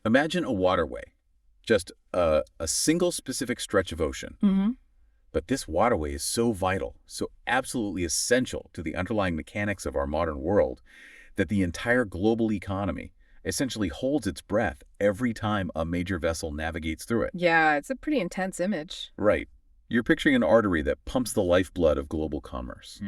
Imagine a waterway, just a single specific stretch of ocean. Hmm. But this waterway is so vital, so absolutely essential to the underlying mechanics of our modern world, that the entire global economy essentially holds its breath every time a major vessel navigates through it. Yeah, it's a pretty intense image. Right. You're picturing an artery that pumps the lifeblood of global commerce.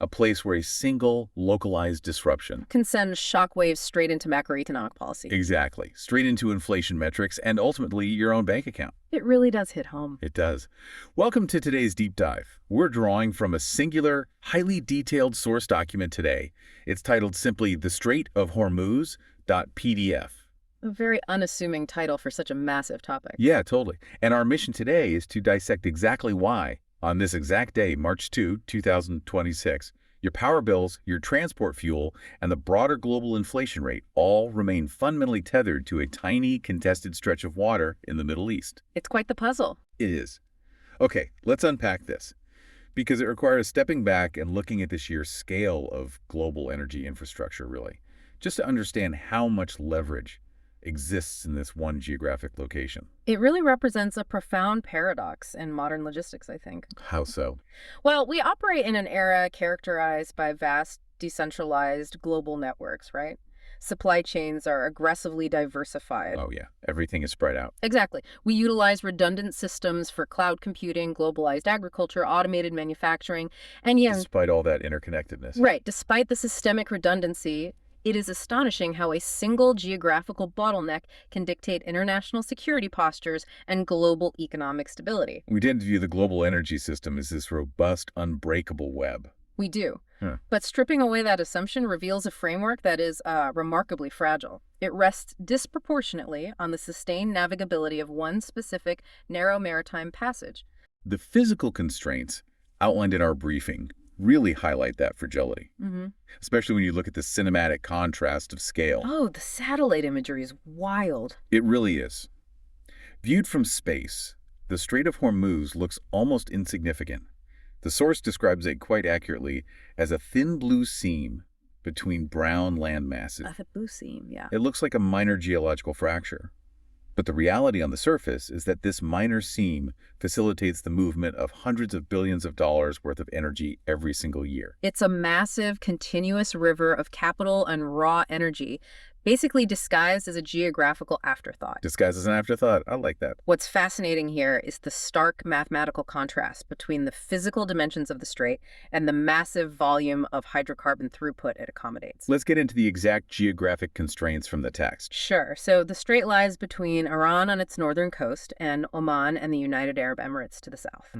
A place where a single, localized disruption. Can send shockwaves straight into macroeconomic policy. Exactly. Straight into inflation metrics and ultimately your own bank account. It really does hit home. It does. Welcome to today's deep dive. We're drawing from a singular, highly detailed source document today. It's titled simply The Strait of Hormuz.pdf. A very unassuming title for such a massive topic. Yeah, totally. And our mission today is to dissect exactly why, on this exact day, March 2, 2026, your power bills, your transport fuel, and the broader global inflation rate all remain fundamentally tethered to a tiny, contested stretch of water in the Middle East. It's quite the puzzle. It is. Okay, let's unpack this, because it requires stepping back and looking at the sheer scale of global energy infrastructure, really, just to understand how much leverage exists in this one geographic location. It really represents a profound paradox in modern logistics, I think. How so? Well, we operate in an era characterized by vast, decentralized global networks, right? Supply chains are aggressively diversified. Oh, yeah. Everything is spread out. Exactly. We utilize redundant systems for cloud computing, globalized agriculture, automated manufacturing, and yeah, Despite all that interconnectedness. right, despite the systemic redundancy, it is astonishing how a single geographical bottleneck can dictate international security postures and global economic stability. We tend to view the global energy system as this robust, unbreakable web. We do. Huh. But stripping away that assumption reveals a framework that is remarkably fragile. It rests disproportionately on the sustained navigability of one specific narrow maritime passage. The physical constraints outlined in our briefing really highlight that fragility, especially when you look at the cinematic contrast of scale. Oh, the satellite imagery is wild. It really is. Viewed from space, the Strait of Hormuz looks almost insignificant. The source describes it quite accurately as a thin blue seam between brown land masses. The blue seam, yeah. It looks like a minor geological fracture. But the reality on the surface is that this minor seam facilitates the movement of hundreds of billions of dollars worth of energy every single year. It's a massive, continuous river of capital and raw energy, basically disguised as a geographical afterthought. Disguised as an afterthought. I like that. What's fascinating here is the stark mathematical contrast between the physical dimensions of the strait and the massive volume of hydrocarbon throughput it accommodates. Let's get into the exact geographic constraints from the text. Sure. So the strait lies between Iran on its northern coast and Oman and the United Arab Emirates to the south.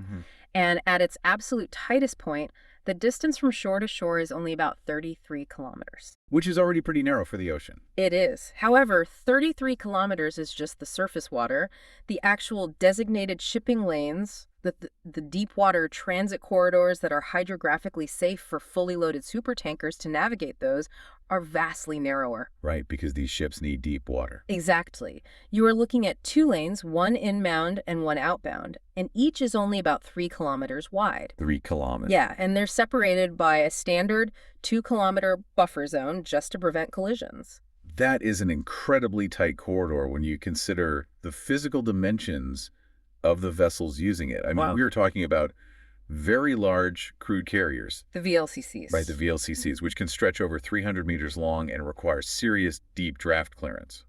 And at its absolute tightest point, the distance from shore to shore is only about 33 kilometers. Which is already pretty narrow for the ocean. It is. However, 33 kilometers is just the surface water. The actual designated shipping lanes, the deep water transit corridors that are hydrographically safe for fully loaded supertankers to navigate those, are vastly narrower. Right, because these ships need deep water. Exactly. You are looking at two lanes, one inbound and one outbound, and each is only about 3 kilometers wide. 3 kilometers. Yeah, and they're separated by a standard 2-kilometer buffer zone just to prevent collisions. That is an incredibly tight corridor when you consider the physical dimensions of the vessels using it. I mean, Wow. we were talking about very large crude carriers, The VLCCs. right, the VLCCs, which can stretch over 300 meters long and require serious deep draft clearance.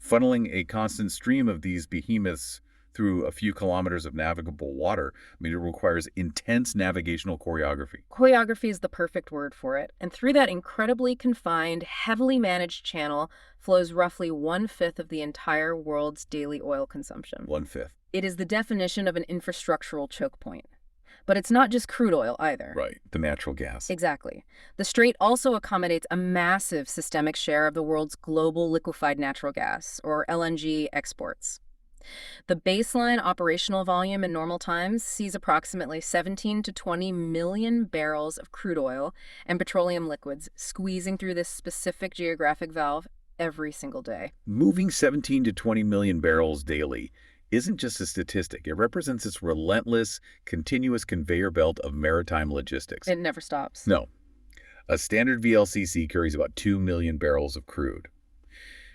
Funneling a constant stream of these behemoths through a few kilometers of navigable water, I mean, it requires intense navigational choreography. Choreography is the perfect word for it. And through that incredibly confined, heavily managed channel flows roughly 1/5 of the entire world's daily oil consumption. 1/5. It is the definition of an infrastructural choke point. But it's not just crude oil either. Right, the natural gas. Exactly. The strait also accommodates a massive systemic share of the world's global liquefied natural gas, or LNG, exports. The baseline operational volume in normal times sees approximately 17 to 20 million barrels of crude oil and petroleum liquids squeezing through this specific geographic valve every single day. Moving 17 to 20 million barrels daily isn't just a statistic. It represents this relentless, continuous conveyor belt of maritime logistics. It never stops. No. A standard VLCC carries about 2 million barrels of crude.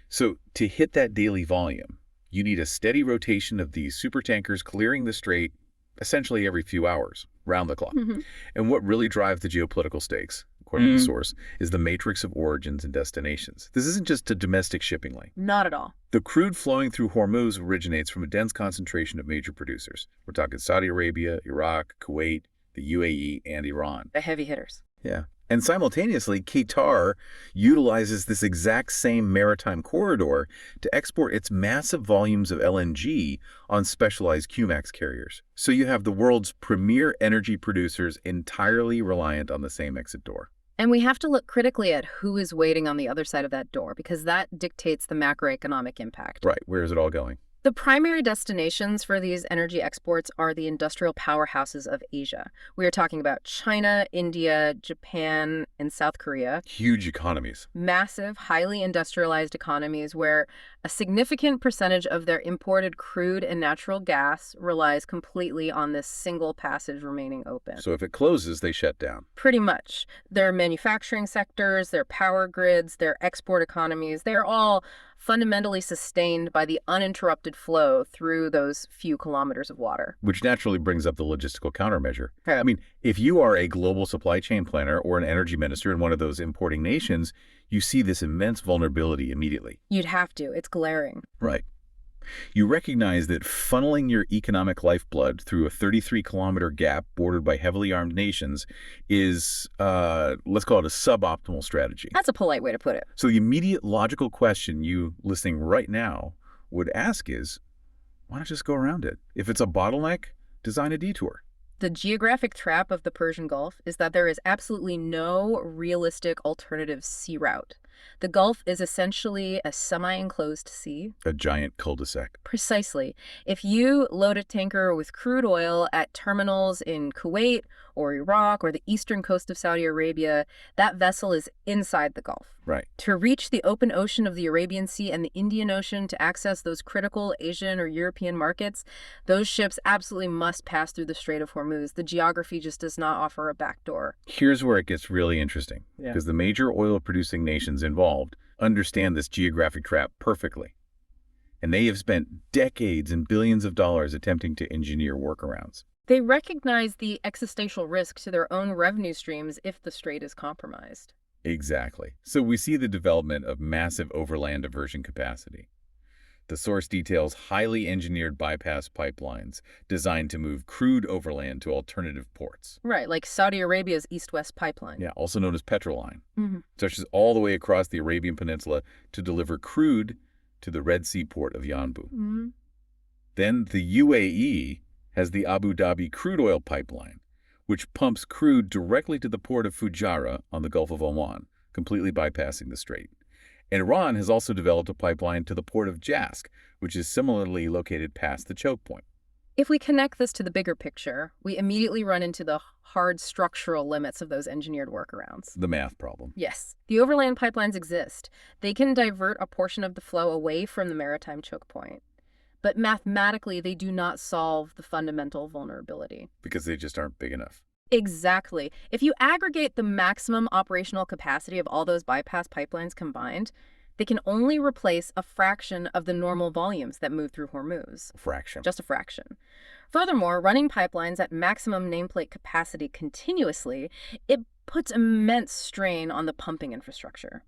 So to hit that daily volume, you need a steady rotation of these supertankers clearing the strait essentially every few hours, round the clock. Hmm. And what really drives the geopolitical stakes, according to the source, is the matrix of origins and destinations. This isn't just a domestic shipping lane. Not at all. The crude flowing through Hormuz originates from a dense concentration of major producers. We're talking Saudi Arabia, Iraq, Kuwait, the UAE, and Iran. The heavy hitters. Yeah. And simultaneously, Qatar utilizes this exact same maritime corridor to export its massive volumes of LNG on specialized QMax carriers. So you have the world's premier energy producers entirely reliant on the same exit door. And we have to look critically at who is waiting on the other side of that door, because that dictates the macroeconomic impact. Right. Where is it all going? The primary destinations for these energy exports are the industrial powerhouses of Asia. We are talking about China, India, Japan, and South Korea. Huge economies. Massive, highly industrialized economies where a significant percentage of their imported crude and natural gas relies completely on this single passage remaining open. So if it closes, they shut down. Pretty much. Their manufacturing sectors, their power grids, their export economies, they are all fundamentally sustained by the uninterrupted flow through those few kilometers of water. Which naturally brings up the logistical countermeasure. Right. I mean, if you are a global supply chain planner or an energy minister in one of those importing nations, you see this immense vulnerability immediately. You'd have to. It's glaring. Right. You recognize that funneling your economic lifeblood through a 33-kilometer gap bordered by heavily armed nations is, let's call it a suboptimal strategy. That's a polite way to put it. So the immediate logical question you listening right now would ask is, why not just go around it? If it's a bottleneck, design a detour. The geographic trap of the Persian Gulf is that there is absolutely no realistic alternative sea route. The Gulf is essentially a semi-enclosed sea. A giant cul-de-sac. Precisely. If you load a tanker with crude oil at terminals in Kuwait or Iraq or the eastern coast of Saudi Arabia, that vessel is inside the Gulf. Right. To reach the open ocean of the Arabian Sea and the Indian Ocean to access those critical Asian or European markets, those ships absolutely must pass through the Strait of Hormuz. The geography just does not offer a backdoor. Here's where it gets really interesting, Yeah. because the major oil-producing nations involved understand this geographic trap perfectly. And they have spent decades and billions of dollars attempting to engineer workarounds. They recognize the existential risk to their own revenue streams if the strait is compromised. Exactly. So we see the development of massive overland diversion capacity. The source details highly engineered bypass pipelines designed to move crude overland to alternative ports. Right, like Saudi Arabia's East-West pipeline. Yeah, also known as Petroline. Mm-hmm. Stretches all the way across the Arabian Peninsula to deliver crude to the Red Sea port of Yanbu. Mm-hmm. Then the UAE has the Abu Dhabi crude oil pipeline, which pumps crude directly to the port of Fujairah on the Gulf of Oman, completely bypassing the strait. And Iran has also developed a pipeline to the port of Jask, which is similarly located past the chokepoint. If we connect this to the bigger picture, we immediately run into the hard structural limits of those engineered workarounds. The math problem. Yes, the overland pipelines exist. They can divert a portion of the flow away from the maritime choke point. But mathematically, they do not solve the fundamental vulnerability. Because they just aren't big enough. Exactly. If you aggregate the maximum operational capacity of all those bypass pipelines combined, they can only replace a fraction of the normal volumes that move through Hormuz. A fraction. Just a fraction. Furthermore, running pipelines at maximum nameplate capacity continuously, it puts immense strain on the pumping infrastructure.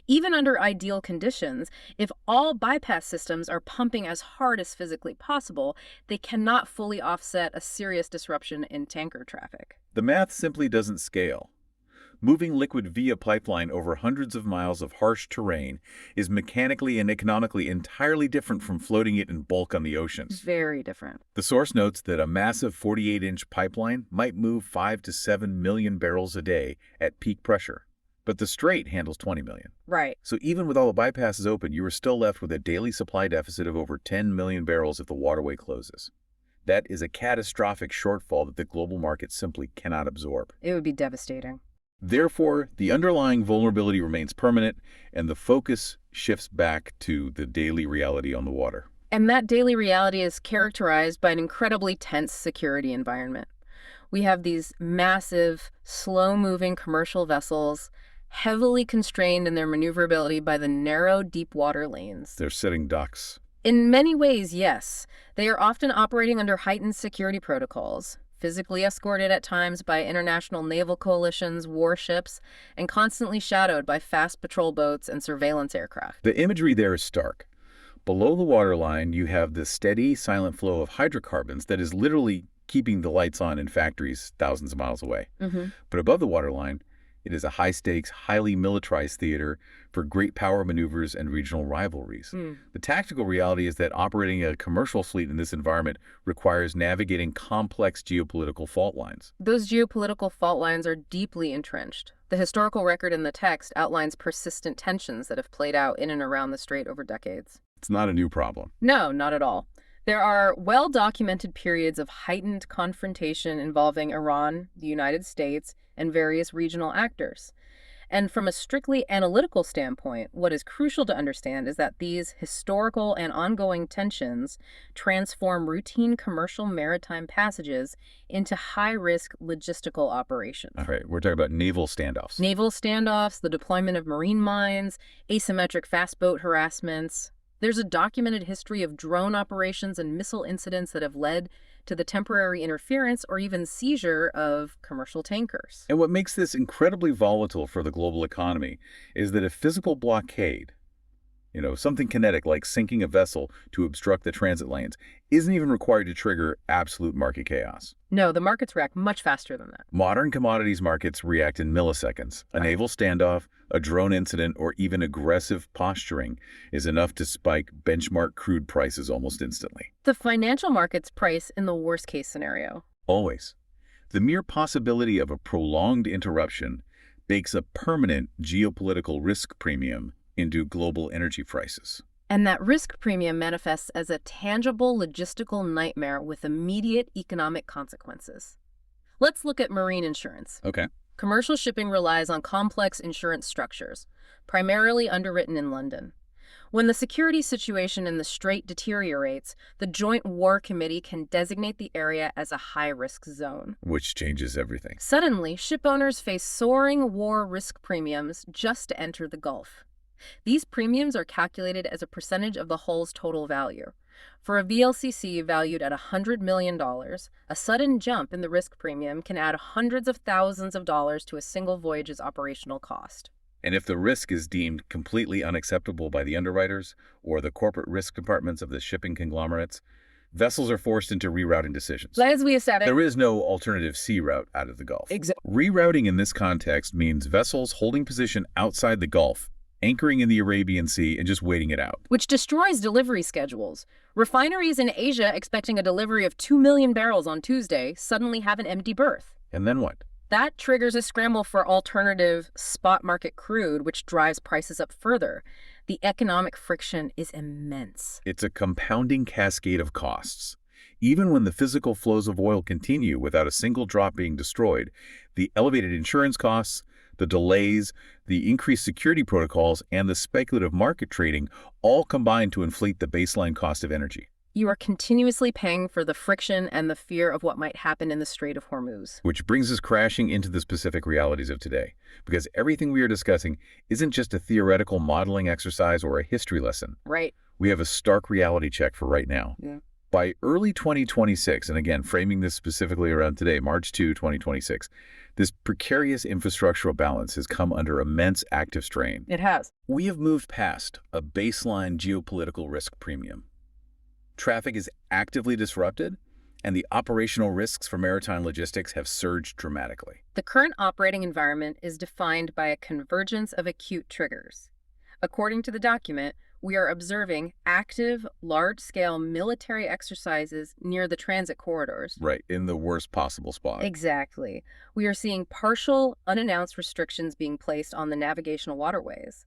Even under ideal conditions, if all bypass systems are pumping as hard as physically possible, they cannot fully offset a serious disruption in tanker traffic. The math simply doesn't scale. Moving liquid via pipeline over hundreds of miles of harsh terrain is mechanically and economically entirely different from floating it in bulk on the oceans. Very different. The source notes that a massive 48-inch pipeline might move 5 to 7 million barrels a day at peak pressure. But the strait handles 20 million. Right. So even with all the bypasses open, you are still left with a daily supply deficit of over 10 million barrels if the waterway closes. That is a catastrophic shortfall that the global market simply cannot absorb. It would be devastating. Therefore, the underlying vulnerability remains permanent, and the focus shifts back to the daily reality on the water. And that daily reality is characterized by an incredibly tense security environment. We have these massive, slow-moving commercial vessels heavily constrained in their maneuverability by the narrow, deep water lanes. They're sitting ducks. In many ways, yes. They are often operating under heightened security protocols, physically escorted at times by international naval coalitions, warships, and constantly shadowed by fast patrol boats and surveillance aircraft. The imagery there is stark. Below the waterline, you have the steady, silent flow of hydrocarbons that is literally keeping the lights on in factories thousands of miles away. But above the waterline, it is a high-stakes, highly militarized theater for great power maneuvers and regional rivalries. The tactical reality is that operating a commercial fleet in this environment requires navigating complex geopolitical fault lines. Those geopolitical fault lines are deeply entrenched. The historical record in the text outlines persistent tensions that have played out in and around the strait over decades. It's not a new problem. No, not at all. There are well-documented periods of heightened confrontation involving Iran, the United States, and various regional actors. And from a strictly analytical standpoint, what is crucial to understand is that these historical and ongoing tensions transform routine commercial maritime passages into high-risk logistical operations. All right, we're talking about naval standoffs. Naval standoffs, the deployment of marine mines, asymmetric fast boat harassments. There's a documented history of drone operations and missile incidents that have led to the temporary interference or even seizure of commercial tankers. And what makes this incredibly volatile for the global economy is that a physical blockade, something kinetic like sinking a vessel to obstruct the transit lanes, isn't even required to trigger absolute market chaos. No, the markets react much faster than that. Modern commodities markets react in milliseconds. A naval standoff, a drone incident, or even aggressive posturing is enough to spike benchmark crude prices almost instantly. The financial markets price in the worst-case scenario. Always. The mere possibility of a prolonged interruption bakes a permanent geopolitical risk premium into global energy prices. And that risk premium manifests as a tangible logistical nightmare with immediate economic consequences. Let's look at marine insurance. Okay. Commercial shipping relies on complex insurance structures, primarily underwritten in London. When the security situation in the strait deteriorates, the Joint War Committee can designate the area as a high-risk zone. Which changes everything. Suddenly, ship owners face soaring war risk premiums just to enter the Gulf. These premiums are calculated as a percentage of the hull's total value. For a VLCC valued at $100 million, a sudden jump in the risk premium can add hundreds of thousands of dollars to a single voyage's operational cost. And if the risk is deemed completely unacceptable by the underwriters or the corporate risk departments of the shipping conglomerates, vessels are forced into rerouting decisions. As we established, There is no alternative sea route out of the Gulf. Exactly. Rerouting in this context means vessels holding position outside the Gulf, anchoring in the Arabian Sea, and just waiting it out. Which destroys delivery schedules. Refineries in Asia expecting a delivery of 2 million barrels on Tuesday suddenly have an empty berth. And then what? That triggers a scramble for alternative spot market crude, which drives prices up further. The economic friction is immense. It's a compounding cascade of costs. Even when the physical flows of oil continue without a single drop being destroyed, the elevated insurance costs, the delays, the increased security protocols, and the speculative market trading all combine to inflate the baseline cost of energy. You are continuously paying for the friction and the fear of what might happen in the Strait of Hormuz. Which brings us crashing into the specific realities of today, because everything we are discussing isn't just a theoretical modeling exercise or a history lesson. Right. We have a stark reality check for right now. Yeah. By early 2026, and again, framing this specifically around today, March 2, 2026, this precarious infrastructural balance has come under immense active strain. It has. We have moved past a baseline geopolitical risk premium. Traffic is actively disrupted, and the operational risks for maritime logistics have surged dramatically. The current operating environment is defined by a convergence of acute triggers. According to the document, we are observing active, large-scale military exercises near the transit corridors. Right, in the worst possible spot. Exactly. We are seeing partial, unannounced restrictions being placed on the navigational waterways.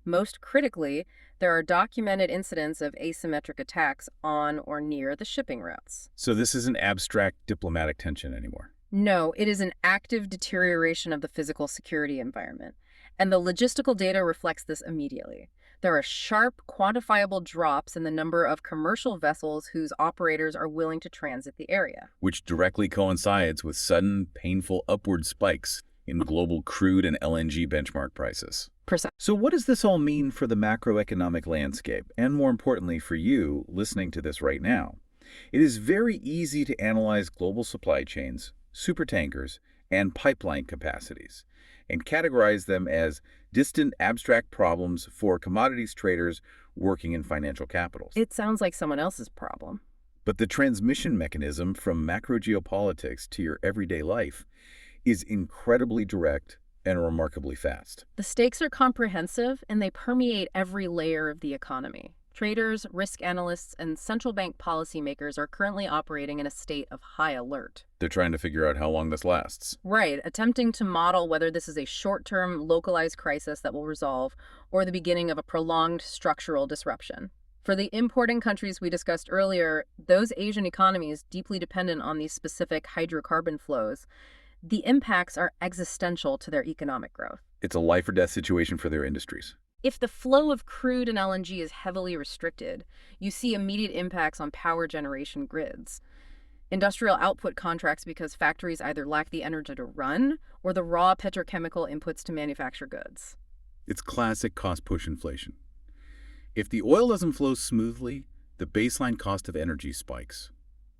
Most critically, there are documented incidents of asymmetric attacks on or near the shipping routes. So this isn't abstract diplomatic tension anymore. No, it is an active deterioration of the physical security environment, and the logistical data reflects this immediately. There are sharp, quantifiable drops in the number of commercial vessels whose operators are willing to transit the area. Which directly coincides with sudden, painful upward spikes in global crude and LNG benchmark prices. Percent. So what does this all mean for the macroeconomic landscape, and more importantly for you listening to this right now? It is very easy to analyze global supply chains, supertankers, and pipeline capacities, and categorize them as distant, abstract problems for commodities traders working in financial capitals. It sounds like someone else's problem. But the transmission mechanism from macro geopolitics to your everyday life is incredibly direct and remarkably fast. The stakes are comprehensive, and they permeate every layer of the economy. Traders, risk analysts, and central bank policymakers are currently operating in a state of high alert. They're trying to figure out how long this lasts. Right, attempting to model whether this is a short-term, localized crisis that will resolve or the beginning of a prolonged structural disruption. For the importing countries we discussed earlier, those Asian economies deeply dependent on these specific hydrocarbon flows, the impacts are existential to their economic growth. It's a life or death situation for their industries. If the flow of crude and LNG is heavily restricted, you see immediate impacts on power generation grids. Industrial output contracts because factories either lack the energy to run or the raw petrochemical inputs to manufacture goods. It's classic cost-push inflation. If the oil doesn't flow smoothly, the baseline cost of energy spikes.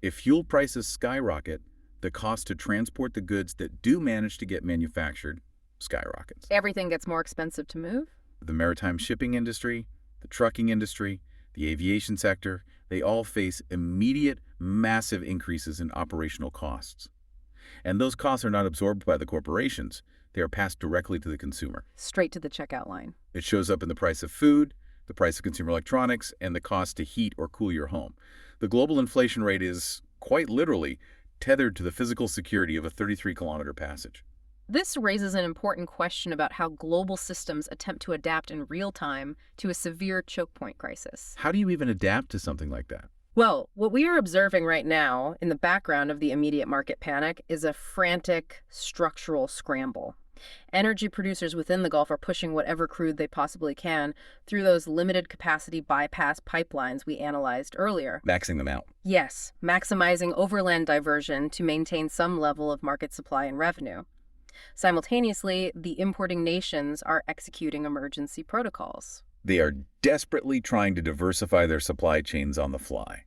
If fuel prices skyrocket, the cost to transport the goods that do manage to get manufactured skyrockets. Everything gets more expensive to move? The maritime shipping industry, the trucking industry, the aviation sector, they all face immediate, massive increases in operational costs. And those costs are not absorbed by the corporations. They are passed directly to the consumer. Straight to the checkout line. It shows up in the price of food, the price of consumer electronics, and the cost to heat or cool your home. The global inflation rate is, quite literally, tethered to the physical security of a 33-kilometer passage. This raises an important question about how global systems attempt to adapt in real time to a severe chokepoint crisis. How do you even adapt to something like that? Well, what we are observing right now in the background of the immediate market panic is a frantic structural scramble. Energy producers within the Gulf are pushing whatever crude they possibly can through those limited capacity bypass pipelines we analyzed earlier. Maxing them out. Yes, maximizing overland diversion to maintain some level of market supply and revenue. Simultaneously, the importing nations are executing emergency protocols. They are desperately trying to diversify their supply chains on the fly.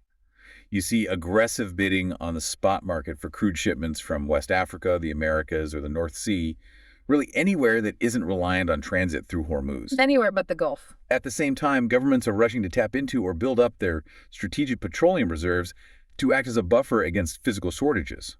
You see aggressive bidding on the spot market for crude shipments from West Africa, the Americas, or the North Sea, really anywhere that isn't reliant on transit through Hormuz. Anywhere but the Gulf. At the same time, governments are rushing to tap into or build up their strategic petroleum reserves to act as a buffer against physical shortages.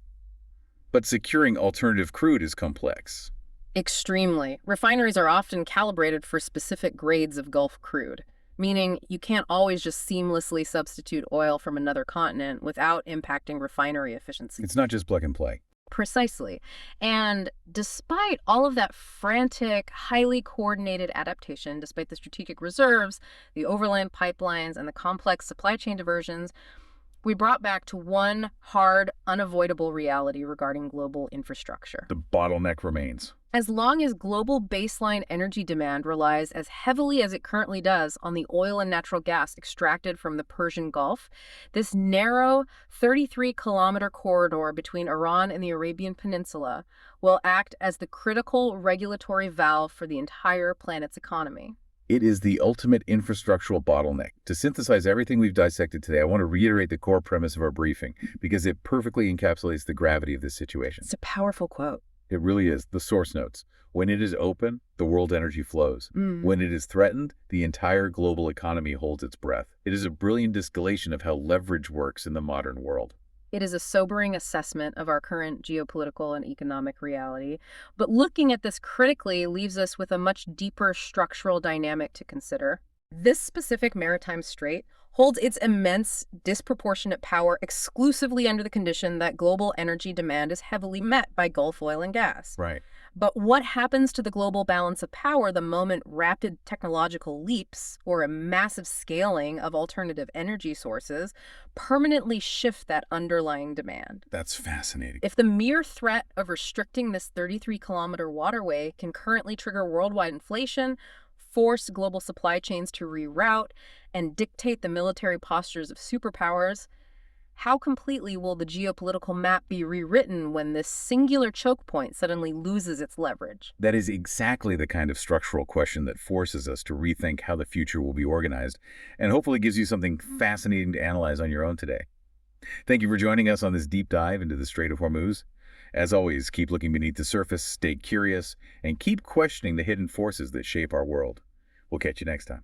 But securing alternative crude is complex. Extremely. Refineries are often calibrated for specific grades of Gulf crude, meaning you can't always just seamlessly substitute oil from another continent without impacting refinery efficiency. It's not just plug and play. Precisely. And despite all of that frantic, highly coordinated adaptation, despite the strategic reserves, the overland pipelines, and the complex supply chain diversions, we brought back to one hard, unavoidable reality regarding global infrastructure. The bottleneck remains. As long as global baseline energy demand relies as heavily as it currently does on the oil and natural gas extracted from the Persian Gulf, this narrow 33-kilometer corridor between Iran and the Arabian Peninsula will act as the critical regulatory valve for the entire planet's economy. It is the ultimate infrastructural bottleneck. To synthesize everything we've dissected today, I want to reiterate the core premise of our briefing because it perfectly encapsulates the gravity of this situation. It's a powerful quote. It really is. The source notes. When it is open, the world energy flows. When it is threatened, the entire global economy holds its breath. It is a brilliant distillation of how leverage works in the modern world. It is a sobering assessment of our current geopolitical and economic reality, but looking at this critically leaves us with a much deeper structural dynamic to consider. This specific maritime strait holds its immense, disproportionate power exclusively under the condition that global energy demand is heavily met by Gulf oil and gas. Right. But what happens to the global balance of power the moment rapid technological leaps or a massive scaling of alternative energy sources permanently shift that underlying demand? That's fascinating. If the mere threat of restricting this 33-kilometer waterway can currently trigger worldwide inflation, force global supply chains to reroute, and dictate the military postures of superpowers, How completely will the geopolitical map be rewritten when this singular choke point suddenly loses its leverage? That is exactly the kind of structural question that forces us to rethink how the future will be organized, and hopefully gives you something fascinating to analyze on your own today. Thank you for joining us on this deep dive into the Strait of Hormuz. As always, keep looking beneath the surface, stay curious, and keep questioning the hidden forces that shape our world. We'll catch you next time.